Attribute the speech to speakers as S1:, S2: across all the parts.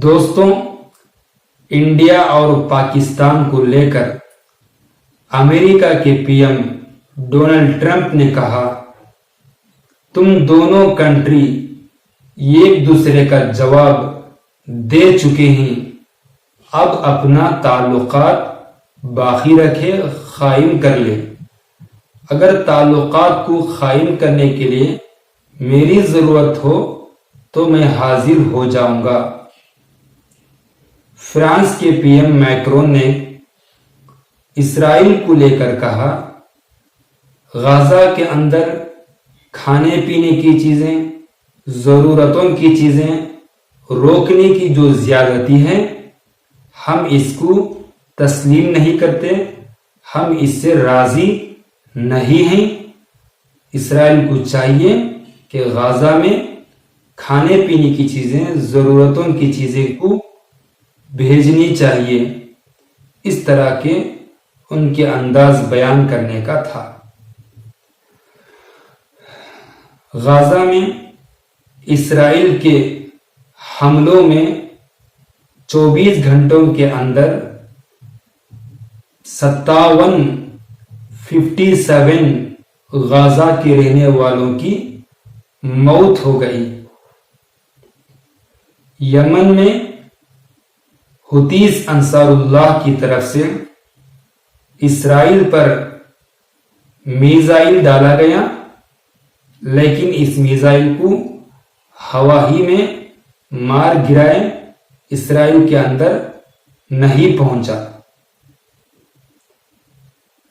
S1: دوستوں، انڈیا اور پاکستان کو لے کر امریکہ کے پی ایم ڈونلڈ ٹرمپ نے کہا تم دونوں کنٹری ایک دوسرے کا جواب دے چکے ہیں، اب اپنا تعلقات باقی رکھے، قائم کر لے۔ اگر تعلقات کو قائم کرنے کے لیے میری ضرورت ہو تو میں حاضر ہو جاؤں گا۔ فرانس کے پی ایم میکرون نے اسرائیل کو لے کر کہا غزہ کے اندر کھانے پینے کی چیزیں، ضرورتوں کی چیزیں روکنے کی جو زیادتی ہے ہم اس کو تسلیم نہیں کرتے، ہم اس سے راضی نہیں ہیں۔ اسرائیل کو چاہیے کہ غزہ میں کھانے پینے کی چیزیں، ضرورتوں کی چیزیں کو بھیجنی چاہیے۔ اس طرح کے ان کے انداز بیان کرنے کا تھا۔ غزہ میں اسرائیل کے حملوں میں 24 گھنٹوں کے اندر 57 غزہ کے رہنے والوں کی موت ہو گئی۔ یمن میں حوثی انصار اللہ کی طرف سے اسرائیل پر میزائل ڈالا گیا، لیکن اس میزائل کو ہوا ہی میں مار گرائے، اسرائیل کے اندر نہیں پہنچا۔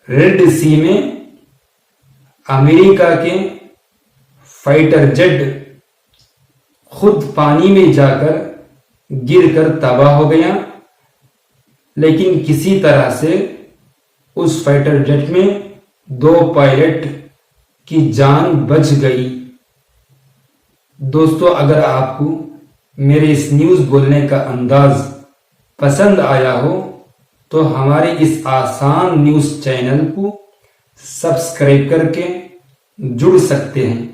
S1: ریڈ سی میں امریکہ کے فائٹر جیٹ خود پانی میں جا کر گر کر تباہ ہو گیا، لیکن کسی طرح سے اس فائٹر جیٹ میں 2 پائلٹ کی جان بچ گئی۔ دوستو، اگر آپ کو میرے اس نیوز بولنے کا انداز پسند آیا ہو تو ہمارے اس آسان نیوز چینل کو سبسکرائب کر کے جڑ سکتے ہیں۔